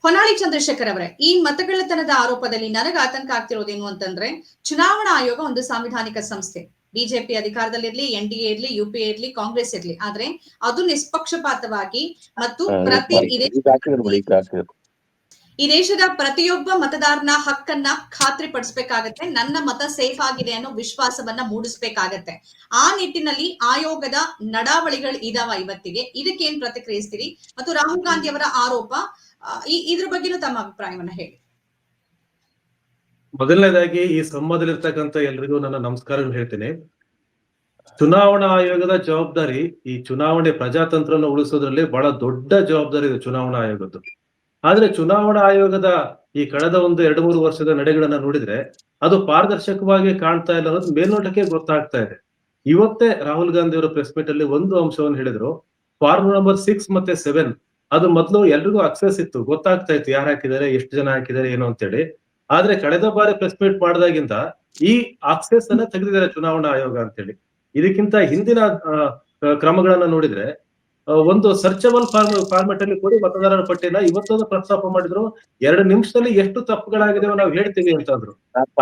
ಹೊನ್ನಾಳಿ ಚಂದ್ರಶೇಖರ್ ಅವರೇ, ಈ ಮತಗಳ್ಳತನದ ಆರೋಪದಲ್ಲಿ ನನಗೆ ಆತಂಕ ಆಗ್ತಿರೋದೇನು ಅಂತಂದ್ರೆ, ಚುನಾವಣಾ ಆಯೋಗ ಒಂದು ಸಾಂವಿಧಾನಿಕ ಸಂಸ್ಥೆ. ಬಿಜೆಪಿ ಅಧಿಕಾರದಲ್ಲಿರ್ಲಿ, ಎನ್ಡಿಎ ಇರ್ಲಿ, ಯುಪಿಎ ಇರ್ಲಿ, ಕಾಂಗ್ರೆಸ್ ಇರ್ಲಿ, ಆದ್ರೆ ಅದು ನಿಷ್ಪಕ್ಷಪಾತವಾಗಿ ಮತ್ತು ಈ ದೇಶದ ಪ್ರತಿಯೊಬ್ಬ ಮತದಾರನ ಹಕ್ಕನ್ನ ಖಾತ್ರಿ ಪಡಿಸಬೇಕಾಗತ್ತೆ. ನನ್ನ ಮತ ಸೇಫ್ ಆಗಿದೆ ಅನ್ನೋ ವಿಶ್ವಾಸವನ್ನ ಮೂಡಿಸಬೇಕಾಗತ್ತೆ. ಆ ನಿಟ್ಟಿನಲ್ಲಿ ಆಯೋಗದ ನಡಾವಳಿಗಳು ಇದಾವ ಇವತ್ತಿಗೆ. ಇದಕ್ಕೇನ್ ಪ್ರತಿಕ್ರಿಯಿಸ್ತೀರಿ? ಮತ್ತು ರಾಹುಲ್ ಗಾಂಧಿ ಅವರ ಆರೋಪ, ಇದ್ರ ಬಗ್ಗೆನೂ ತಮ್ಮ ಅಭಿಪ್ರಾಯವನ್ನ ಹೇಳಿ. ಮೊದಲನೇದಾಗಿ ಈ ಸಂವಾದದಲ್ಲಿರ್ತಕ್ಕಂಥ ಎಲ್ರಿಗೂ ನನ್ನ ನಮಸ್ಕಾರಗಳು ಹೇಳ್ತೇನೆ. ಚುನಾವಣಾ ಆಯೋಗದ ಜವಾಬ್ದಾರಿ ಈ ಚುನಾವಣೆ ಪ್ರಜಾತಂತ್ರನ ಉಳಿಸೋದ್ರಲ್ಲಿ ಬಹಳ ದೊಡ್ಡ ಜವಾಬ್ದಾರಿ ಇದೆ ಚುನಾವಣಾ ಆಯೋಗದ್ದು. ಆದ್ರೆ ಚುನಾವಣಾ ಆಯೋಗದ ಈ ಕಳೆದ 1-2-3 ವರ್ಷದ ನಡೆಗಳನ್ನ ನೋಡಿದ್ರೆ ಅದು ಪಾರದರ್ಶಕವಾಗಿ ಕಾಣ್ತಾ ಇಲ್ಲ ಅನ್ನೋದು ಮೇಲ್ನೋಟಕ್ಕೆ ಗೊತ್ತಾಗ್ತಾ ಇದೆ. ಇವತ್ತೇ ರಾಹುಲ್ ಗಾಂಧಿ ಅವರ ಪ್ರೆಸ್ ಮೀಟ್ ಅಲ್ಲಿ ಒಂದು ಅಂಶವನ್ನು ಹೇಳಿದ್ರು. ಫಾರ್ಮ್ ನಂಬರ್ 6 ಮತ್ತೆ 7 ಅದು ಮೊದಲು ಎಲ್ರಿಗೂ ಅಕ್ಸೆಸ್ ಇತ್ತು, ಗೊತ್ತಾಗ್ತಾ ಇತ್ತು ಯಾರು ಹಾಕಿದ್ದಾರೆ, ಎಷ್ಟು ಜನ ಹಾಕಿದ್ದಾರೆ ಏನು ಅಂತೇಳಿ. ಆದ್ರೆ ಕಳೆದ ಬಾರಿ ಪ್ರೆಸ್ ಮೀಟ್ ಮಾಡಿದಾಗಿಂದ ಈ ಆಕ್ಸೆಸ್ ಅನ್ನ ತೆಗೆದಿದ್ದಾರೆ ಚುನಾವಣಾ ಆಯೋಗ ಅಂತೇಳಿ. ಇದಕ್ಕಿಂತ ಹಿಂದಿನ ಕ್ರಮಗಳನ್ನ ನೋಡಿದ್ರೆ ಒಂದು ಸರ್ಚಬಲ್ ಫಾರ್ಮೆಟ್ ಅಲ್ಲಿ ಕೊಡಿ ಮತದಾರರ ಪಟ್ಟಿನ ಇವತ್ತೊಂದು ಪ್ರಸ್ತಾಪ ಮಾಡಿದ್ರು. 2 ನಿಮಿಷದಲ್ಲಿ ಎಷ್ಟು ತಪ್ಪುಗಳಾಗಿದೆ ನಾವು ಹೇಳ್ತೀವಿ ಅಂತಂದ್ರು.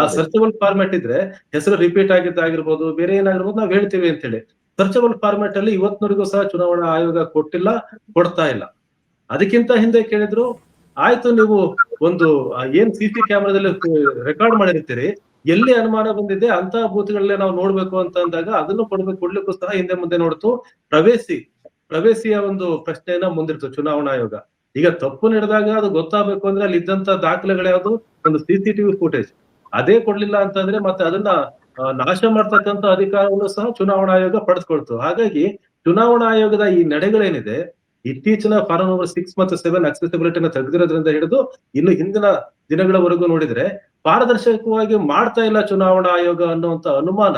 ಆ ಸರ್ಚಬಲ್ ಫಾರ್ಮೆಟ್ ಇದ್ರೆ ಹೆಸರು ರಿಪೀಟ್ ಆಗಿದ್ದಾಗಿರ್ಬೋದು, ಬೇರೆ ಏನಾಗಿರ್ಬೋದು ನಾವು ಹೇಳ್ತೀವಿ ಅಂತ ಹೇಳಿ. ಸರ್ಚಬಲ್ ಫಾರ್ಮೆಟ್ ಅಲ್ಲಿ ಇವತ್ತಿನವರೆಗೂ ಸಹ ಚುನಾವಣಾ ಆಯೋಗ ಕೊಟ್ಟಿಲ್ಲ, ಕೊಡ್ತಾ ಇಲ್ಲ. ಅದಕ್ಕಿಂತ ಹಿಂದೆ ಕೇಳಿದ್ರು, ಆಯ್ತು ನೀವು ಒಂದು ಏನ್ ಸಿಸಿ ಕ್ಯಾಮೆರಾದಲ್ಲಿ ರೆಕಾರ್ಡ್ ಮಾಡಿರ್ತೀರಿ, ಎಲ್ಲಿ ಅನುಮಾನ ಬಂದಿದೆ ಅಂತ ಬೂತ್ಗಳಲ್ಲೇ ನಾವು ನೋಡ್ಬೇಕು ಅಂತ ಅಂದಾಗ ಅದನ್ನು ಕೊಡ್ಲಿಕ್ಕೂ ಸಹ ಹಿಂದೆ ಮುಂದೆ ನೋಡ್ತು. ಪ್ರವೇಶಿಯ ಒಂದು ಪ್ರಶ್ನೆಯನ್ನ ಮುಂದಿರ್ತು ಚುನಾವಣಾ ಆಯೋಗ. ಈಗ ತಪ್ಪು ನಡೆದಾಗ ಅದು ಗೊತ್ತಾಗಬೇಕು ಅಂದ್ರೆ ಅಲ್ಲಿ ಇದ್ದಂತ ದಾಖಲೆಗಳ್ಯಾವುದು, ಒಂದು ಸಿಸಿಟಿವಿ ಫುಟೇಜ್ ಅದೇ ಕೊಡ್ಲಿಲ್ಲ ಅಂತಂದ್ರೆ ಮತ್ತೆ ಅದನ್ನ ನಾಶ ಮಾಡ್ತಕ್ಕಂಥ ಅಧಿಕಾರವನ್ನು ಸಹ ಚುನಾವಣಾ ಆಯೋಗ ಪಡೆದುಕೊಳ್ತು. ಹಾಗಾಗಿ ಚುನಾವಣಾ ಆಯೋಗದ ಈ ನಡೆಗಳೇನಿದೆ, ಇತ್ತೀಚಿನ ಫಾರಂ ನಂಬರ್ 6 ಮತ್ತು 7 ಅಕ್ಸೆಸಿಬಿಲಿಟಿನ ತೆಗೆದಿರೋದ್ರಿಂದ ಹಿಡಿದು ಇನ್ನು ಹಿಂದಿನ ದಿನಗಳವರೆಗೂ ನೋಡಿದ್ರೆ ಪಾರದರ್ಶಕವಾಗಿ ಮಾಡ್ತಾ ಇಲ್ಲ ಚುನಾವಣಾ ಆಯೋಗ ಅನ್ನುವಂತ ಅನುಮಾನ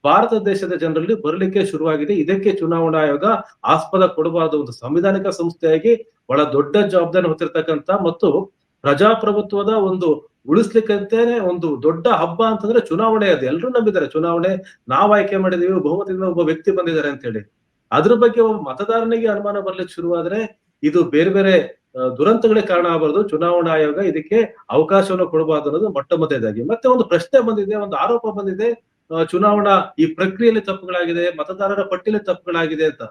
ಭಾರತ ದೇಶದ ಜನರಲ್ಲಿ ಬರಲಿಕ್ಕೆ ಶುರುವಾಗಿದೆ. ಇದಕ್ಕೆ ಚುನಾವಣಾ ಆಯೋಗ ಆಸ್ಪದ ಕೊಡಬಾರದು. ಒಂದು ಸಂವಿಧಾನಿಕ ಸಂಸ್ಥೆಯಾಗಿ ಬಹಳ ದೊಡ್ಡ ಜವಾಬ್ದಾರಿ ಹೊತ್ತಿರ್ತಕ್ಕಂಥ ಮತ್ತು ಪ್ರಜಾಪ್ರಭುತ್ವದ ಒಂದು ಉಳಿಸ್ಲಿಕ್ಕಂತೇನೆ ಒಂದು ದೊಡ್ಡ ಹಬ್ಬ ಅಂತಂದ್ರೆ ಚುನಾವಣೆ. ಅದು ಎಲ್ಲರೂ ನಂಬಿದ್ದಾರೆ ಚುನಾವಣೆ ನಾವು ಆಯ್ಕೆ ಮಾಡಿದೀವಿ, ಬಹುಮತದಿಂದ ಒಬ್ಬ ವ್ಯಕ್ತಿ ಬಂದಿದ್ದಾರೆ ಅಂತ ಹೇಳಿ. ಅದ್ರ ಬಗ್ಗೆ ಒಬ್ಬ ಮತದಾರನಿಗೆ ಅನುಮಾನ ಬರ್ಲಿಕ್ಕೆ ಶುರುವಾದ್ರೆ ಇದು ಬೇರೆ ಬೇರೆ ದುರಂತಗಳಿಗೆ ಕಾರಣ ಆಗಬಾರದು. ಚುನಾವಣಾ ಆಯೋಗ ಇದಕ್ಕೆ ಅವಕಾಶವನ್ನು ಕೊಡಬಾರದು ಅನ್ನೋದು ಮೊಟ್ಟ ಮೊದಲನೇದಾಗಿ. ಮತ್ತೆ ಒಂದು ಪ್ರಶ್ನೆ ಬಂದಿದೆ, ಒಂದು ಆರೋಪ ಬಂದಿದೆ, ಚುನಾವಣಾ ಈ ಪ್ರಕ್ರಿಯೆಯಲ್ಲಿ ತಪ್ಪುಗಳಾಗಿದೆ, ಮತದಾರರ ಪಟ್ಟಿಯಲ್ಲಿ ತಪ್ಪುಗಳಾಗಿದೆ ಅಂತ.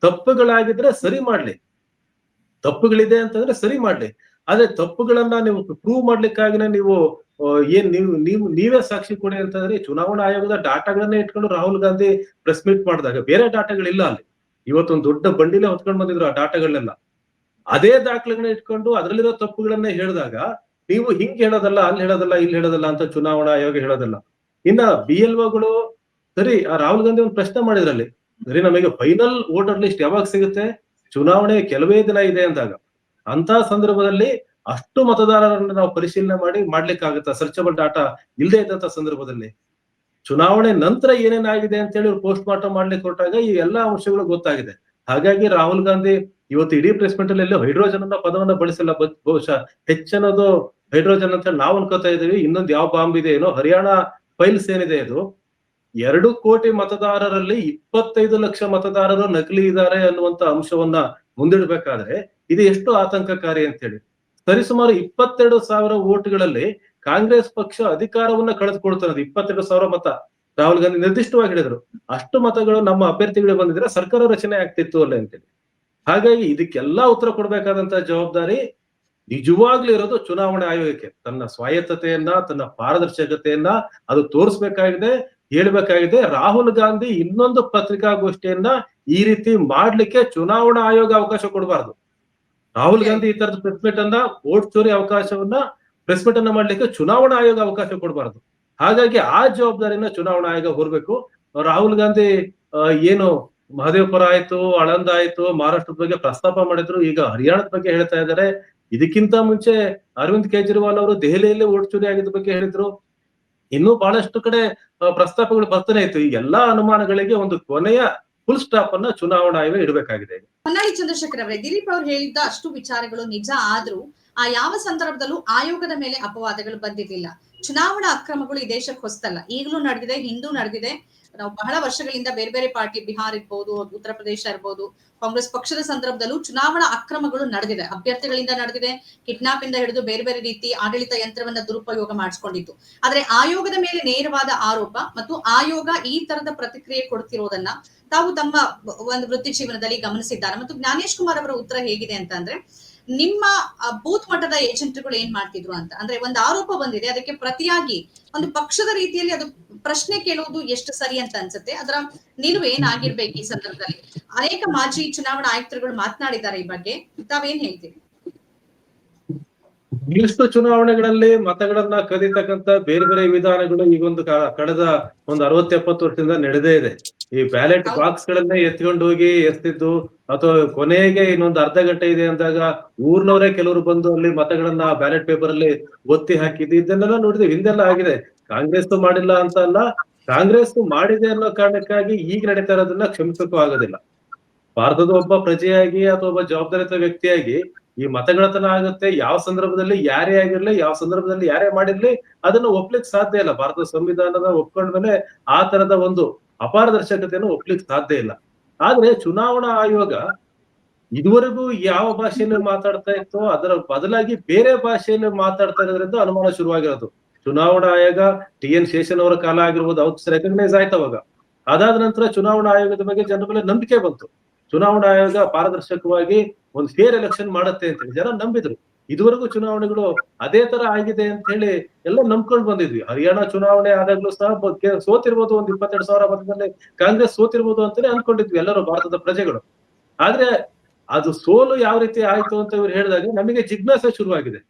ತಪ್ಪುಗಳಾಗಿದ್ರೆ ಸರಿ ಮಾಡ್ಲಿ, ತಪ್ಪುಗಳಿದೆ ಅಂತಂದ್ರೆ ಸರಿ ಮಾಡ್ಲಿ. ಆದ್ರೆ ತಪ್ಪುಗಳನ್ನ ನೀವು ಪ್ರೂವ್ ಮಾಡ್ಲಿಕ್ಕಾಗಿನೇ ನೀವು ನೀವೇ ಸಾಕ್ಷಿ ಕೊಡಿ ಅಂತಂದ್ರೆ ಚುನಾವಣಾ ಆಯೋಗದ ಡಾಟಾಗಳನ್ನೇ ಇಟ್ಕೊಂಡು ರಾಹುಲ್ ಗಾಂಧಿ ಪ್ರೆಸ್ ಮೀಟ್ ಮಾಡಿದಾಗ ಬೇರೆ ಡಾಟಾಗಳಿಲ್ಲ ಅಲ್ಲಿ. ಇವತ್ತೊಂದು ದೊಡ್ಡ ಬಂಡಿಲೇ ಹೊತ್ಕೊಂಡು ಬಂದಿದ್ರು ಆ ಡಾಟಾಗಳನ್ನೆಲ್ಲ. ಅದೇ ದಾಖಲೆಗಳನ್ನ ಇಟ್ಕೊಂಡು ಅದರಲ್ಲಿರೋ ತಪ್ಪುಗಳನ್ನೇ ಹೇಳಿದಾಗ ನೀವು ಹಿಂಗ್ ಹೇಳೋದಲ್ಲ, ಅಲ್ಲಿ ಹೇಳೋದಲ್ಲ, ಇಲ್ಲಿ ಹೇಳೋದಲ್ಲ ಅಂತ ಚುನಾವಣಾ ಆಯೋಗ ಹೇಳೋದಲ್ಲ. ಇನ್ನ BLOಗಳು ಸರಿ, ರಾಹುಲ್ ಗಾಂಧಿ ಒಂದು ಪ್ರಶ್ನೆ ಮಾಡಿದ್ರಲ್ಲಿ, ಸರಿ ನಮಗೆ ಫೈನಲ್ ವೋಟರ್ ಲಿಸ್ಟ್ ಯಾವಾಗ ಸಿಗುತ್ತೆ, ಚುನಾವಣೆ ಕೆಲವೇ ದಿನ ಇದೆ ಅಂದಾಗ. ಅಂತ ಸಂದರ್ಭದಲ್ಲಿ ಅಷ್ಟು ಮತದಾರರನ್ನ ನಾವು ಪರಿಶೀಲನೆ ಮಾಡ್ಲಿಕ್ಕಾಗತ್ತಾ ಸರ್ಚಬಲ್ ಡಾಟಾ ಇಲ್ಲದೆ ಇದ್ದಂತ ಸಂದರ್ಭದಲ್ಲಿ? ಚುನಾವಣೆ ನಂತರ ಏನೇನಾಗಿದೆ ಅಂತ ಹೇಳಿ ಪೋಸ್ಟ್ ಮಾರ್ಟಮ್ ಮಾಡ್ಲಿಕ್ಕೆ ಹೊರಟಾಗ ಈ ಎಲ್ಲಾ ಅಂಶಗಳು ಗೊತ್ತಾಗಿದೆ. ಹಾಗಾಗಿ ರಾಹುಲ್ ಗಾಂಧಿ ಇವತ್ತು ಇಡೀ ಪ್ರೆಸ್ ಮೀಟ್ ಅಲ್ಲಿ ಹೈಡ್ರೋಜನ್ ಅನ್ನೋ ಪದವನ್ನ ಬಳಸಿಲ್ಲ. ಬಹುಶಃ ಹೆಚ್ಚನ್ನೋದು ಹೈಡ್ರೋಜನ್ ಅಂತ ನಾವು ಅನ್ಕೋತಾ ಇದೀವಿ. ಇನ್ನೊಂದು ಯಾವ ಬಾಂಬ್ ಇದೆ ಏನೋ, ಹರಿಯಾಣ ಫೈಲ್ಸ್ ಏನಿದೆ ಇದು 2 ಕೋಟಿ ಮತದಾರರಲ್ಲಿ 25 ಲಕ್ಷ ಮತದಾರರು ನಕಲಿ ಇದ್ದಾರೆ ಅನ್ನುವಂತ ಅಂಶವನ್ನ ಮುಂದಿಡ್ಬೇಕಾದ್ರೆ ಇದು ಎಷ್ಟು ಆತಂಕಕಾರಿ ಅಂತ ಹೇಳಿ. ಸರಿಸುಮಾರು 22,000 ವೋಟ್ಗಳಲ್ಲಿ ಕಾಂಗ್ರೆಸ್ ಪಕ್ಷ ಅಧಿಕಾರವನ್ನ ಕಳೆದುಕೊಳ್ತಾರೆ. 22,000 ಮತ ರಾಹುಲ್ ಗಾಂಧಿ ನಿರ್ದಿಷ್ಟವಾಗಿ ಹೇಳಿದ್ರು, ಅಷ್ಟು ಮತಗಳು ನಮ್ಮ ಅಭ್ಯರ್ಥಿಗಳಿಗೆ ಬಂದಿದ್ರೆ ಸರ್ಕಾರ ರಚನೆ ಆಗ್ತಿತ್ತು ಅಲ್ಲ ಅಂತೇಳಿ. ಹಾಗಾಗಿ ಇದಕ್ಕೆಲ್ಲಾ ಉತ್ತರ ಕೊಡ್ಬೇಕಾದಂತ ಜವಾಬ್ದಾರಿ ನಿಜವಾಗ್ಲೂ ಇರೋದು ಚುನಾವಣಾ ಆಯೋಗಕ್ಕೆ. ತನ್ನ ಸ್ವಾಯತ್ತತೆಯನ್ನ, ತನ್ನ ಪಾರದರ್ಶಕತೆಯನ್ನ ಅದು ತೋರಿಸ್ಬೇಕಾಗಿದೆ, ಹೇಳ್ಬೇಕಾಗಿದೆ. ರಾಹುಲ್ ಗಾಂಧಿ ಇನ್ನೊಂದು ಪತ್ರಿಕಾಗೋಷ್ಠಿಯನ್ನ ಈ ರೀತಿ ಮಾಡ್ಲಿಕ್ಕೆ ಚುನಾವಣಾ ಆಯೋಗ ಅವಕಾಶ ಕೊಡಬಾರ್ದು. ರಾಹುಲ್ ಗಾಂಧಿ ಈ ತರದ ಪ್ರೆಸ್ ಮೀಟ್ ಅನ್ನ, ವೋಟ್ ಚೋರಿ ಅವಕಾಶವನ್ನ ಪ್ರೆಸ್ ಮೀಟ್ ಅನ್ನ ಮಾಡ್ಲಿಕ್ಕೆ ಚುನಾವಣಾ ಆಯೋಗ ಅವಕಾಶ ಕೊಡಬಾರ್ದು. ಹಾಗಾಗಿ ಆ ಜವಾಬ್ದಾರಿನ ಚುನಾವಣಾ ಆಯೋಗ ಹೊರಬೇಕು. ರಾಹುಲ್ ಗಾಂಧಿ ಏನು ಮಹದೇವಪುರ ಆಯ್ತು, ಆಳಂದ ಆಯ್ತು, ಮಹಾರಾಷ್ಟ್ರದ ಬಗ್ಗೆ ಪ್ರಸ್ತಾಪ ಮಾಡಿದ್ರು, ಈಗ ಹರಿಯಾಣದ ಬಗ್ಗೆ ಹೇಳ್ತಾ ಇದ್ದಾರೆ. ಇದಕ್ಕಿಂತ ಮುಂಚೆ ಅರವಿಂದ್ ಕೇಜ್ರಿವಾಲ್ ಅವರು ದೆಹಲಿಯಲ್ಲಿ ವೋಟ್ ಚೋರಿ ಆಗಿದ್ದ ಬಗ್ಗೆ ಹೇಳಿದ್ರು. ಇನ್ನೂ ಬಹಳಷ್ಟು ಕಡೆ ಪ್ರಸ್ತಾಪಗಳು ಬರ್ತಾನೆ ಇತ್ತು. ಈ ಎಲ್ಲಾ ಅನುಮಾನಗಳಿಗೆ ಒಂದು ಕೊನೆಯ ಫುಲ್ ಸ್ಟಾಪ್ ಅನ್ನ ಚುನಾವಣಾ ಆಯೋಗ ಇಡಬೇಕಾಗಿದೆ. ಹೊನ್ನಾಳಿ ಚಂದ್ರಶೇಖರ್ ಅವರೇ, ದಿಲೀಪ್ ಅವರು ಹೇಳಿದ್ದ ಅಷ್ಟು ವಿಚಾರಗಳು ನಿಜ ಆದ್ರೂ ಆ ಯಾವ ಸಂದರ್ಭದಲ್ಲೂ ಆಯೋಗದ ಮೇಲೆ ಅಪವಾದಗಳು ಬಂದಿರ್ಲಿಲ್ಲ. ಚುನಾವಣಾ ಅಕ್ರಮಗಳು ಈ ದೇಶಕ್ಕೆ ಹೊಸ್ತಲ್ಲ. ಈಗಲೂ ನಡೆದಿದೆ, ಹಿಂದೂ ನಡೆದಿದೆ. ನಾವು ಬಹಳ ವರ್ಷಗಳಿಂದ ಬೇರೆ ಬೇರೆ ಪಾರ್ಟಿ, ಬಿಹಾರ್ ಇರ್ಬೋದು, ಉತ್ತರ ಪ್ರದೇಶ ಇರ್ಬೋದು, ಕಾಂಗ್ರೆಸ್ ಪಕ್ಷದ ಸಂದರ್ಭದಲ್ಲೂ ಚುನಾವಣಾ ಅಕ್ರಮಗಳು ನಡೆದಿದೆ. ಅಭ್ಯರ್ಥಿಗಳಿಂದ ನಡೆದಿದೆ, ಕಿಡ್ನಾಪ್ ಇಂದ ಹಿಡಿದು ಬೇರೆ ಬೇರೆ ರೀತಿ ಆಡಳಿತ ಯಂತ್ರವನ್ನ ದುರುಪಯೋಗ ಮಾಡಿಸ್ಕೊಂಡಿತ್ತು. ಆದ್ರೆ ಆಯೋಗದ ಮೇಲೆ ನೇರವಾದ ಆರೋಪ ಮತ್ತು ಆಯೋಗ ಈ ತರದ ಪ್ರತಿಕ್ರಿಯೆ ಕೊಡ್ತಿರೋದನ್ನ ತಾವು ತಮ್ಮ ಒಂದು ವೃತ್ತಿ ಜೀವನದಲ್ಲಿ ಗಮನಿಸಿದ್ದಾರೆ. ಮತ್ತು ಜ್ಞಾನೇಶ್ ಕುಮಾರ್ ಅವರ ಉತ್ತರ ಹೇಗಿದೆ ಅಂತ ಅಂದ್ರೆ, ನಿಮ್ಮ ಬೂತ್ ಮಟ್ಟದ ಏಜೆಂಟ್ಗಳು ಏನ್ ಮಾಡ್ತಿದ್ರು ಅಂತ ಅಂದ್ರೆ, ಒಂದು ಆರೋಪ ಬಂದಿದೆ, ಅದಕ್ಕೆ ಪ್ರತಿಯಾಗಿ ಒಂದು ಪಕ್ಷದ ರೀತಿಯಲ್ಲಿ ಅದು ಪ್ರಶ್ನೆ ಕೇಳುವುದು ಎಷ್ಟು ಸರಿ ಅಂತ ಅನ್ಸುತ್ತೆ. ಅದರ ನಿಲುವು ಏನಾಗಿರ್ಬೇಕು ಈ ಸಂದರ್ಭದಲ್ಲಿ? ಅನೇಕ ಮಾಜಿ ಚುನಾವಣಾ ಆಯುಕ್ತರುಗಳು ಮಾತನಾಡಿದ್ದಾರೆ ಈ ಬಗ್ಗೆ, ತಾವೇನ್ ಹೇಳ್ತೀರಿ? ಇಷ್ಟು ಚುನಾವಣೆಗಳಲ್ಲಿ ಮತಗಳನ್ನ ಕದೀತಕ್ಕಂತ ಬೇರೆ ಬೇರೆ ವಿಧಾನಗಳು ಈಗೊಂದು ಕಳೆದ ಒಂದು 60-70 ವರ್ಷದಿಂದ ನಡೆದೇ ಇದೆ. ಈ ಬ್ಯಾಲೆಟ್ ಬಾಕ್ಸ್ ಗಳನ್ನೇ ಎತ್ಕೊಂಡು ಹೋಗಿ ಎಸ್ತಿದ್ದು, ಅಥವಾ ಕೊನೆಗೆ ಇನ್ನೊಂದು ಅರ್ಧ ಗಂಟೆ ಇದೆ ಅಂದಾಗ ಊರ್ನವರೇ ಕೆಲವರು ಬಂದು ಅಲ್ಲಿ ಮತಗಳನ್ನ ಬ್ಯಾಲೆಟ್ ಪೇಪರ್ ಅಲ್ಲಿ ಒತ್ತಿ ಹಾಕಿದ್ದು, ಇದನ್ನೆಲ್ಲ ನೋಡಿದ್ವಿ. ಹಿಂದೆಲ್ಲ ಆಗಿದೆ. ಕಾಂಗ್ರೆಸ್ ಮಾಡಿಲ್ಲ ಅಂತ ಅಲ್ಲ, ಕಾಂಗ್ರೆಸ್ ಮಾಡಿದೆ ಅನ್ನೋ ಕಾರಣಕ್ಕಾಗಿ ಈಗ ನಡೀತಾ ಇರೋದನ್ನ ಕ್ಷಮಿಸಕ್ಕೂ ಆಗೋದಿಲ್ಲ. ಭಾರತದ ಒಬ್ಬ ಪ್ರಜೆಯಾಗಿ ಅಥವಾ ಒಬ್ಬ ಜವಾಬ್ದಾರಿತ ವ್ಯಕ್ತಿಯಾಗಿ ಈ ಮತಗಣತನ ಆಗುತ್ತೆ, ಯಾವ ಸಂದರ್ಭದಲ್ಲಿ ಯಾರೇ ಆಗಿರ್ಲಿ, ಯಾವ ಸಂದರ್ಭದಲ್ಲಿ ಯಾರೇ ಮಾಡಿರ್ಲಿ, ಅದನ್ನು ಒಪ್ಲಿಕ್ ಸಾಧ್ಯ ಇಲ್ಲ. ಭಾರತದ ಸಂವಿಧಾನದ ಒಪ್ಕೊಂಡ್ಮೇಲೆ ಆ ತರದ ಒಂದು ಅಪಾರದರ್ಶಕತೆಯನ್ನು ಒಪ್ಲಿಕ್ ಸಾಧ್ಯ ಇಲ್ಲ. ಆದ್ರೆ ಚುನಾವಣಾ ಆಯೋಗ ಇದುವರೆಗೂ ಯಾವ ಭಾಷೆಯಲ್ಲಿ ಮಾತಾಡ್ತಾ ಇತ್ತೋ ಅದರ ಬದಲಾಗಿ ಬೇರೆ ಭಾಷೆಯಲ್ಲಿ ಮಾತಾಡ್ತಾ ಇರೋದ್ರಿಂದ ಅನುಮಾನ ಶುರುವಾಗಿರೋದು. ಚುನಾವಣಾ ಆಯೋಗ TN ಶೇಷನ್ ಅವರ ಕಾಲ ಆಗಿರ್ಬೋದು, ಅವ್ರು ರೆಕಗ್ನೈಸ್ ಆಯ್ತು ಅವಾಗ. ಅದಾದ ನಂತರ ಚುನಾವಣಾ ಆಯೋಗದ ಬಗ್ಗೆ ಜನರ ಮೇಲೆ ನಂಬಿಕೆ ಬಂತು. ಚುನಾವಣಾ ಆಯೋಗ ಪಾರದರ್ಶಕವಾಗಿ ಒಂದು ಫೇರ್ ಎಲೆಕ್ಷನ್ ಮಾಡುತ್ತೆ ಅಂತ ಹೇಳಿ ಜನ ನಂಬಿದ್ರು. ಇದುವರೆಗೂ ಚುನಾವಣೆಗಳು ಅದೇ ತರ ಆಗಿದೆ ಅಂತ ಹೇಳಿ ಎಲ್ಲ ನಂಬ್ಕೊಂಡು ಬಂದಿದ್ವಿ. ಹರಿಯಾಣ ಚುನಾವಣೆ ಆದಾಗ್ಲೂ ಸಹ ಸೋತಿರ್ಬೋದು, ಒಂದು 22,000 ಮತದಲ್ಲಿ ಕಾಂಗ್ರೆಸ್ ಸೋತಿರ್ಬೋದು ಅಂತಾನೆ ಅನ್ಕೊಂಡಿದ್ವಿ ಎಲ್ಲರೂ ಭಾರತದ ಪ್ರಜೆಗಳು. ಆದ್ರೆ ಅದು ಸೋಲು ಯಾವ ರೀತಿ ಆಯ್ತು ಅಂತ ಇವ್ರು ಹೇಳಿದಾಗ ನಮಗೆ ಜಿಜ್ಞಾಸೆ ಶುರುವಾಗಿದೆ.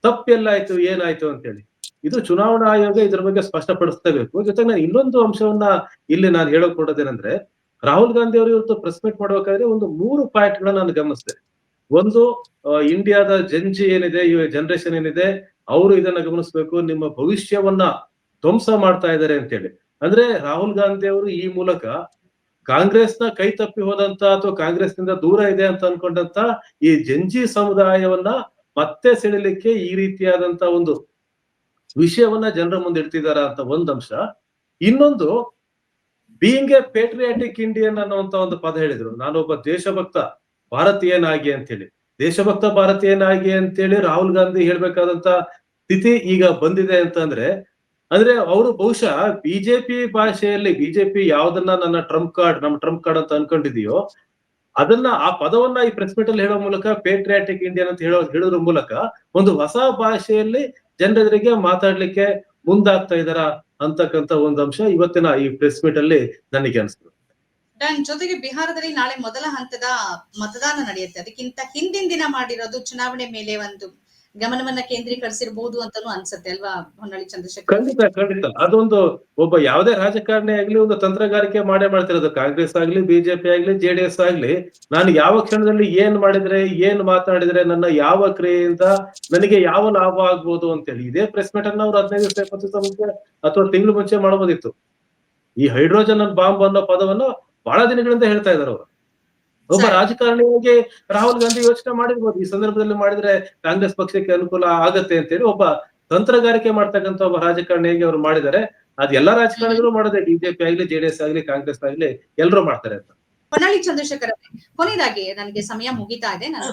ತಪ್ಪೆಲ್ಲ ಆಯ್ತು, ಏನಾಯ್ತು ಅಂತ ಹೇಳಿ. ಇದು ಚುನಾವಣಾ ಆಯೋಗ ಇದ್ರ ಬಗ್ಗೆ ಸ್ಪಷ್ಟಪಡಿಸಲೇಬೇಕು. ಜೊತೆಗೆ ನಾನು ಇನ್ನೊಂದು ಅಂಶವನ್ನ ಇಲ್ಲಿ ನಾನು ಹೇಳಕ್ ಕೊಡೋದೇನಂದ್ರೆ, ರಾಹುಲ್ ಗಾಂಧಿ ಅವರು ಇವತ್ತು ಪ್ರೆಸ್ ಮೀಟ್ ಮಾಡ್ಬೇಕಾದ್ರೆ ಒಂದು 3 ಪಾಯಿಂಟ್ ಗಳನ್ನ ನಾನು ಗಮನಿಸಿದೆ. ಒಂದು, ಇಂಡಿಯಾದ ಜಂಜಿ ಏನಿದೆ, ಈ ಜನರೇಷನ್ ಏನಿದೆ, ಅವರು ಇದನ್ನ ಗಮನಿಸಬೇಕು. ನಿಮ್ಮ ಭವಿಷ್ಯವನ್ನ ಧ್ವಂಸ ಮಾಡ್ತಾ ಇದ್ದಾರೆ ಅಂತ ಹೇಳಿ. ಅಂದ್ರೆ ರಾಹುಲ್ ಗಾಂಧಿ ಅವರು ಈ ಮೂಲಕ ಕಾಂಗ್ರೆಸ್ನ ಕೈ ತಪ್ಪಿ ಹೋದಂತ ಅಥವಾ ಕಾಂಗ್ರೆಸ್ನಿಂದ ದೂರ ಇದೆ ಅಂತ ಅನ್ಕೊಂಡಂತ ಈ ಜಂಜಿ ಸಮುದಾಯವನ್ನ ಮತ್ತೆ ಸೆಳಿಲಿಕ್ಕೆ ಈ ರೀತಿಯಾದಂತ ಒಂದು ವಿಷಯವನ್ನ ಜನರ ಮುಂದೆ ಇಡ್ತಿದಾರ ಅಂತ ಒಂದ್ ಅಂಶ. ಇನ್ನೊಂದು, ಬೀಯಿಂಗ್ ಎ ಪೇಟ್ರಿಯಾಟಿಕ್ ಇಂಡಿಯನ್ ಅನ್ನುವಂತ ಒಂದು ಪದ ಹೇಳಿದ್ರು. ನಾನೊಬ್ಬ ದೇಶಭಕ್ತ ಭಾರತೀಯನಾಗಿ ಅಂತ ಹೇಳಿ. ದೇಶಭಕ್ತ ಭಾರತೀಯನಾಗಿ ಅಂತೇಳಿ ರಾಹುಲ್ ಗಾಂಧಿ ಹೇಳ್ಬೇಕಾದಂತ ಸ್ಥಿತಿ ಈಗ ಬಂದಿದೆ ಅಂತಂದ್ರೆ, ಅಂದ್ರೆ ಅವರು ಬಹುಶಃ ಬಿಜೆಪಿ ಭಾಷೆಯಲ್ಲಿ, ಬಿಜೆಪಿ ಯಾವ್ದನ್ನ ನಮ್ಮ ಟ್ರಂಪ್ ಕಾರ್ಡ್ ಅಂತ ಅನ್ಕೊಂಡಿದೆಯೋ ಅದನ್ನ, ಆ ಪದವನ್ನ ಈ ಪ್ರೆಸ್ ಮೀಟ್ ಅಲ್ಲಿ ಹೇಳೋ ಮೂಲಕ ಪೇಟ್ರಿಯಾಟಿಕ್ ಇಂಡಿಯನ್ ಅಂತ ಹೇಳೋದ್ರ ಮೂಲಕ ಒಂದು ಹೊಸ ಭಾಷೆಯಲ್ಲಿ ಜನರೆದುರಿಗೆ ಮಾತಾಡ್ಲಿಕ್ಕೆ ಮುಂದಾಗ್ತಾ ಇದಾರ ಅಂತಕ್ಕಂತ ಒಂದು ಅಂಶ ಇವತ್ತಿನ ಈ ಪ್ರೆಸ್ ಮೀಟ್ ಅಲ್ಲಿ ನನಗೆ ಅನಿಸ್ತು. ಜೊತೆಗೆ ಬಿಹಾರದಲ್ಲಿ ನಾಳೆ ಮೊದಲ ಹಂತದ ಮತದಾನ ನಡೆಯುತ್ತೆ. ಅದಕ್ಕಿಂತ ಹಿಂದಿನ ದಿನ ಮಾಡಿರೋದು ಚುನಾವಣೆ ಮೇಲೆ ಒಂದು ಗಮನವನ್ನ ಕೇಂದ್ರೀಕರಿಸಿರ್ಬಹುದು ಅಂತಾನು ಅನ್ಸುತ್ತೆ ಅಲ್ವಾ ಹೊನ್ನಳ್ಳಿ ಚಂದ್ರಶೇಖರ್? ಖಂಡಿತ ಅದೊಂದು ಒಬ್ಬ ಯಾವುದೇ ರಾಜಕಾರಣಿ ಆಗ್ಲಿ ಒಂದು ತಂತ್ರಗಾರಿಕೆ ಮಾಡ್ತಿರೋದು. ಕಾಂಗ್ರೆಸ್ ಆಗ್ಲಿ, ಬಿಜೆಪಿ ಆಗ್ಲಿ, JDS ಆಗ್ಲಿ, ನಾನು ಯಾವ ಕ್ಷಣದಲ್ಲಿ ಏನ್ ಮಾಡಿದ್ರೆ, ಏನ್ ಮಾತಾಡಿದ್ರೆ, ನನ್ನ ಯಾವ ಕ್ರಿಯೆಯಿಂದ ನನಗೆ ಯಾವ ಲಾಭ ಆಗ್ಬೋದು ಅಂತೇಳಿ ಇದೇ ಪ್ರೆಸ್ ಮೀಟ್ ಅನ್ನ ಅವ್ರು 15 ದಿವಸ 20 ದಿವಸ ಮುಂಚೆ ಅಥವಾ ತಿಂಗಳು ಮುಂಚೆ ಮಾಡಬಹುದಿತ್ತು. ಈ ಹೈಡ್ರೋಜನ್ ಬಾಂಬ್ ಅನ್ನೋ ಪದವನ್ನು ಬಹಳ ದಿನಗಳಿಂದ ಹೇಳ್ತಾ ಇದಾರೆ ಅವರು. ಒಬ್ಬ ರಾಜಕಾರಣಿಯಾಗಿ ರಾಹುಲ್ ಗಾಂಧಿ ಯೋಚನೆ ಮಾಡಿರ್ಬೋದು, ಈ ಸಂದರ್ಭದಲ್ಲಿ ಮಾಡಿದ್ರೆ ಕಾಂಗ್ರೆಸ್ ಪಕ್ಷಕ್ಕೆ ಅನುಕೂಲ ಆಗತ್ತೆ ಅಂತೇಳಿ. ಒಬ್ಬ ತಂತ್ರಗಾರಿಕೆ ಮಾಡ್ತಕ್ಕಂಥ ಒಬ್ಬ ರಾಜಕಾರಣಿಯಾಗಿ ಅವ್ರು ಮಾಡಿದ್ದಾರೆ. ಅದ್ ಎಲ್ಲಾ ರಾಜಕಾರಣಿಗಳು ಮಾಡೋದೇ, ಬಿಜೆಪಿ ಆಗ್ಲಿ, JDS ಆಗ್ಲಿ, ಕಾಂಗ್ರೆಸ್ ಆಗ್ಲಿ, ಎಲ್ಲರೂ ಮಾಡ್ತಾರೆ ಅಂತ. ಹೊನ್ನಳ್ಳಿ ಚಂದ್ರಶೇಖರ್ ಕೊನೆಯದಾಗಿ ನನಗೆ ಸಮಯ ಮುಗಿತಾ ಇದೆ, ನಾನು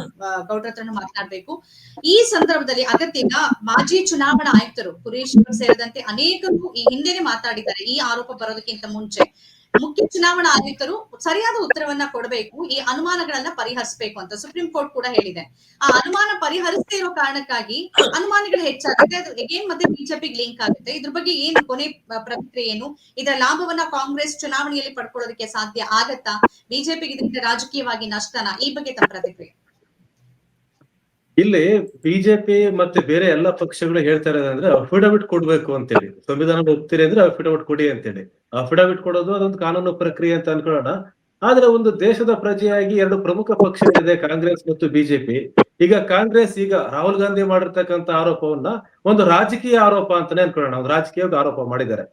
ಗೌಡ್ರ ಹತ್ರನು ಮಾತನಾಡ್ಬೇಕು. ಈ ಸಂದರ್ಭದಲ್ಲಿ ಅಗತ್ಯನ ಮಾಜಿ ಚುನಾವಣಾ ಆಯುಕ್ತರು ಕುರೇಶ್ ಸೇರಿದಂತೆ ಅನೇಕರು ಈ ಹಿಂದೆನೆ ಮಾತಾಡಿದ್ದಾರೆ. ಈ ಆರೋಪ ಬರೋದಕ್ಕಿಂತ ಮುಂಚೆ ಮುಖ್ಯ ಚುನಾವಣಾ ಆಯುಕ್ತರು ಸರಿಯಾದ ಉತ್ತರವನ್ನ ಕೊಡಬೇಕು, ಈ ಅನುಮಾನಗಳನ್ನ ಪರಿಹರಿಸಬೇಕು ಅಂತ ಸುಪ್ರೀಂ ಕೋರ್ಟ್ ಕೂಡ ಹೇಳಿದೆ. ಆ ಅನುಮಾನ ಪರಿಹರಿಸದೇ ಇರೋ ಕಾರಣಕ್ಕಾಗಿ ಅನುಮಾನಗಳು ಹೆಚ್ಚಾಗುತ್ತೆ, ಅದು ಎಗೇನ್ ಮತ್ತೆ ಬಿಜೆಪಿಗೆ ಲಿಂಕ್ ಆಗುತ್ತೆ. ಇದ್ರ ಬಗ್ಗೆ ಏನು ಕೊನೆ ಪ್ರತಿಕ್ರಿಯೆ ಏನು? ಇದರ ಲಾಭವನ್ನ ಕಾಂಗ್ರೆಸ್ ಚುನಾವಣೆಯಲ್ಲಿ ಪಡ್ಕೊಳ್ಳೋದಕ್ಕೆ ಸಾಧ್ಯ ಆಗತ್ತಾ? ಬಿಜೆಪಿಗೆ ಇದರಿಂದ ರಾಜಕೀಯವಾಗಿ ನಷ್ಟನಾ? ಈ ಬಗ್ಗೆ ತಮ್ಮ ಪ್ರತಿಕ್ರಿಯೆ. ಇಲ್ಲಿ ಬಿಜೆಪಿ ಮತ್ತೆ ಬೇರೆ ಎಲ್ಲಾ ಪಕ್ಷಗಳು ಹೇಳ್ತಾ ಇರೋದಂದ್ರೆ ಅಫಿಡವಿಟ್ ಕೊಡ್ಬೇಕು ಅಂತೇಳಿ. ಸಂವಿಧಾನ ಒಪ್ತೀರಿ ಅಂದ್ರೆ ಅಫಿಡವಿಟ್ ಕೊಡಿ ಅಂತೇಳಿ. ಅಫಿಡವಿಟ್ ಕೊಡೋದು ಅದೊಂದು ಕಾನೂನು ಪ್ರಕ್ರಿಯೆ ಅಂತ ಅನ್ಕೊಳ್ಳೋಣ. ಆದ್ರೆ ಒಂದು ದೇಶದ ಪ್ರಜೆಯಾಗಿ 2 ಪ್ರಮುಖ ಪಕ್ಷಗಳಿದೆ, ಕಾಂಗ್ರೆಸ್ ಮತ್ತು ಬಿಜೆಪಿ. ಈಗ ಕಾಂಗ್ರೆಸ್ ಈಗ ರಾಹುಲ್ ಗಾಂಧಿ ಮಾಡಿರ್ತಕ್ಕಂಥ ಆರೋಪವನ್ನ ಒಂದು ರಾಜಕೀಯ ಆರೋಪ ಅಂತಾನೆ ಅನ್ಕೊಳ್ಳೋಣ. ಒಂದು ರಾಜಕೀಯ ಆರೋಪ ಮಾಡಿದ್ದಾರೆ,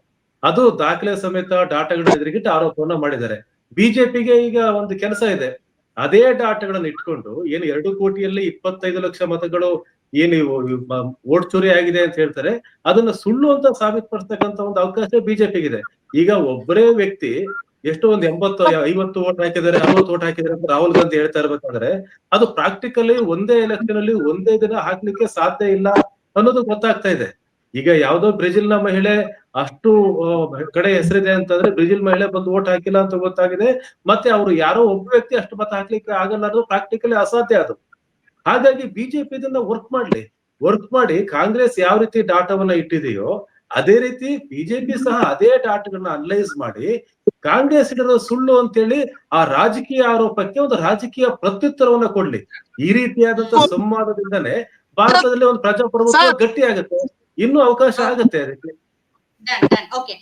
ಅದು ದಾಖಲೆ ಸಮೇತ ಡಾಟಾಗಳನ್ನ ಎದುರಿಗಿಟ್ಟು ಆರೋಪವನ್ನ ಮಾಡಿದ್ದಾರೆ. ಬಿಜೆಪಿಗೆ ಈಗ ಒಂದು ಕೆಲಸ ಇದೆ, ಅದೇ ಡಾಟಾಗಳನ್ನ ಇಟ್ಕೊಂಡು ಏನು 2 ಕೋಟಿಯಲ್ಲಿ 25 ಲಕ್ಷ ಮತಗಳು ಏನು ವೋಟ್ ಚೋರಿ ಆಗಿದೆ ಅಂತ ಹೇಳ್ತಾರೆ, ಅದನ್ನ ಸುಳ್ಳು ಅಂತ ಸಾಬೀತುಪಡಿಸ್ತಕ್ಕಂತ ಒಂದು ಅವಕಾಶ ಬಿಜೆಪಿಗಿದೆ. ಈಗ ಒಬ್ಬರೇ ವ್ಯಕ್ತಿ ಎಷ್ಟೋ ಒಂದು 50 ವೋಟ್ ಹಾಕಿದ್ದಾರೆ, 60 ವೋಟ್ ಹಾಕಿದ್ದಾರೆ ಅಂತ ರಾಹುಲ್ ಗಾಂಧಿ ಹೇಳ್ತಾ ಇರ್ಬೇಕಾದ್ರೆ ಅದು ಪ್ರಾಕ್ಟಿಕಲಿ ಒಂದೇ ಎಲೆಕ್ಷನ್ ಅಲ್ಲಿ ಒಂದೇ ದಿನ ಹಾಕ್ಲಿಕ್ಕೆ ಸಾಧ್ಯ ಇಲ್ಲ ಅನ್ನೋದು ಗೊತ್ತಾಗ್ತಾ ಇದೆ. ಈಗ ಯಾವ್ದೋ ಬ್ರೆಜಿಲ್ ನ ಮಹಿಳೆ ಅಷ್ಟು ಕಡೆ ಹೆಸರಿದೆ ಅಂತಂದ್ರೆ ಬ್ರೆಜಿಲ್ ಮಹಿಳೆ ಬಂದು ವೋಟ್ ಹಾಕಿಲ್ಲ ಅಂತ ಗೊತ್ತಾಗಿದೆ. ಮತ್ತೆ ಅವರು ಯಾರೋ ಒಬ್ಬ ವ್ಯಕ್ತಿ ಅಷ್ಟು ಮತ ಹಾಕ್ಲಿಕ್ಕೆ ಆಗಲ್ಲ, ಅದು ಪ್ರಾಕ್ಟಿಕಲಿ ಅಸಾಧ್ಯ ಅದು. ಹಾಗಾಗಿ ಬಿಜೆಪಿ ಇದನ್ನ ವರ್ಕ್ ಮಾಡಿ ಕಾಂಗ್ರೆಸ್ ಯಾವ ರೀತಿ ಡಾಟಾವನ್ನ ಇಟ್ಟಿದೆಯೋ ಅದೇ ರೀತಿ ಬಿಜೆಪಿ ಸಹ ಅದೇ ಡಾಟಾಗಳನ್ನ ಅನಲೈಸ್ ಮಾಡಿ ಕಾಂಗ್ರೆಸ್ ಇಡೋದು ಸುಳ್ಳು ಅಂತೇಳಿ ಆ ರಾಜಕೀಯ ಆರೋಪಕ್ಕೆ ಒಂದು ರಾಜಕೀಯ ಪ್ರತ್ಯುತ್ತರವನ್ನ ಕೊಡ್ಲಿ. ಈ ರೀತಿಯಾದಂತಹ ಸಂವಾದದಿಂದನೇ ಭಾರತದಲ್ಲಿ ಒಂದು ಪ್ರಜಾಪ್ರಭುತ್ವ ಗಟ್ಟಿ ಆಗುತ್ತೆ, ಇನ್ನೂ ಅವಕಾಶ ಆಗುತ್ತೆ ಅದಕ್ಕೆ. ಓಕೆ,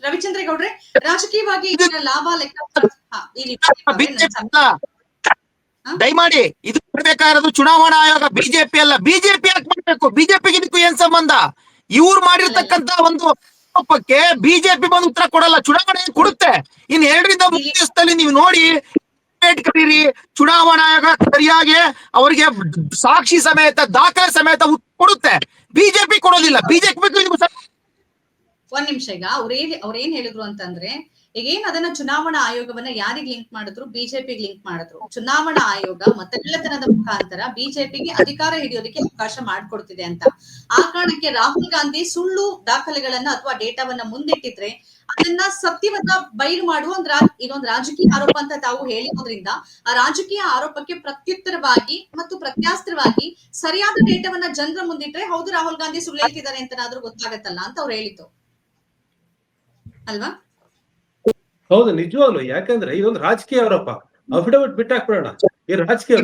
ರವಿಚಂದ್ರೇಗೌಡ್ರೆ, ರಾಜಕೀಯವಾಗಿ ಲಾಭ ಲೆಕ್ಕ ದಯಮಾಡಿ ಇದು ಮಾಡ್ಬೇಕಾಗಿರೋದು ಚುನಾವಣಾ ಆಯೋಗ, ಬಿಜೆಪಿ ಅಲ್ಲ. ಬಿಜೆಪಿ ಯಾಕೆ ಮಾಡ್ಬೇಕು? ಬಿಜೆಪಿಗೆ ಇದಕ್ಕೂ ಏನ್ ಸಂಬಂಧ? ಇವ್ರು ಮಾಡಿರ್ತಕ್ಕಂತ ಒಂದು ಆರೋಪಕ್ಕೆ ಬಿಜೆಪಿ ಬಂದು ಉತ್ತರ ಕೊಡಲ್ಲ, ಚುನಾವಣೆ ಕೊಡುತ್ತೆ. ಇನ್ 2 ರಿಂದ 3 ದಿವಸದಲ್ಲಿ ನೀವು ನೋಡಿ ಕರೀರಿ, ಚುನಾವಣಾ ಆಯೋಗ ಸರಿಯಾಗಿ ಅವರಿಗೆ ಸಾಕ್ಷಿ ಸಮೇತ ದಾಖಲೆ ಸಮೇತ ಕೊಡುತ್ತೆ. ಬಿಜೆಪಿ ಕೊಡೋದಿಲ್ಲ. ಬಿಜೆಪಿ ಒಂದ್ ನಿಮಿಷ. ಈಗ ಅವ್ರೇನ್ ಹೇಳಿದ್ರು ಅಂತಂದ್ರೆ, ಈಗೇನ್ ಅದನ್ನ ಚುನಾವಣಾ ಆಯೋಗವನ್ನ ಯಾರಿಗ್ ಲಿಂಕ್ ಮಾಡಿದ್ರು? ಬಿಜೆಪಿಗೆ ಲಿಂಕ್ ಮಾಡಿದ್ರು. ಚುನಾವಣಾ ಆಯೋಗ ಮತಗಳ್ಳತನದ ಮುಖಾಂತರ ಬಿಜೆಪಿಗೆ ಅಧಿಕಾರ ಹಿಡಿಯೋದಕ್ಕೆ ಅವಕಾಶ ಮಾಡ್ಕೊಡ್ತಿದೆ ಅಂತ. ಆ ಕಾರಣಕ್ಕೆ ರಾಹುಲ್ ಗಾಂಧಿ ಸುಳ್ಳು ದಾಖಲೆಗಳನ್ನ ಅಥವಾ ಡೇಟಾವನ್ನ ಮುಂದಿಟ್ಟಿದ್ರೆ ಅದನ್ನ ಸತ್ಯವನ್ನ ಬಯಲು ಮಾಡುವ ಇದೊಂದು ರಾಜಕೀಯ ಆರೋಪ ಅಂತ ತಾವು ಹೇಳಿರೋದ್ರಿಂದ ಆ ರಾಜಕೀಯ ಆರೋಪಕ್ಕೆ ಪ್ರತ್ಯುತ್ತರವಾಗಿ ಮತ್ತು ಪ್ರತ್ಯಾಸ್ತ್ರವಾಗಿ ಸರಿಯಾದ ಡೇಟಾವನ್ನ ಜನರ ಮುಂದಿಟ್ರೆ ಹೌದು ರಾಹುಲ್ ಗಾಂಧಿ ಸುಳ್ಳು ಹೇಳ್ತಿದ್ದಾರೆ ಅಂತನಾದ್ರೂ ಗೊತ್ತಾಗತ್ತಲ್ಲ ಅಂತ ಅವ್ರು ಹೇಳಿತು ಅಲ್ವಾ? ಹೌದು, ನಿಜವಾಗ್ಲು. ಯಾಕಂದ್ರೆ ಇದೊಂದು ರಾಜಕೀಯ ಆರೋಪ. ಅಫಿಡವಿಟ್ ಬಿಟ್ಟಾಕ್ಬಿಡೋಣ. ಈ ರಾಜಕೀಯ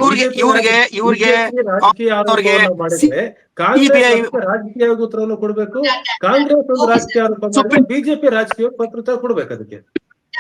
ಆರೋಪವನ್ನು ಮಾಡಿದ್ರೆ ಕಾಂಗ್ರೆಸ್ ರಾಜಕೀಯ ಉತ್ತರವನ್ನು ಕೊಡ್ಬೇಕು, ಕಾಂಗ್ರೆಸ್ ಒಂದು ರಾಜಕೀಯ ಆರೋಪ ಮಾಡಿದ್ರೆ ಬಿಜೆಪಿ ರಾಜಕೀಯ ಪತ್ರತ ಕೊಡ್ಬೇಕು ಅದಕ್ಕೆ.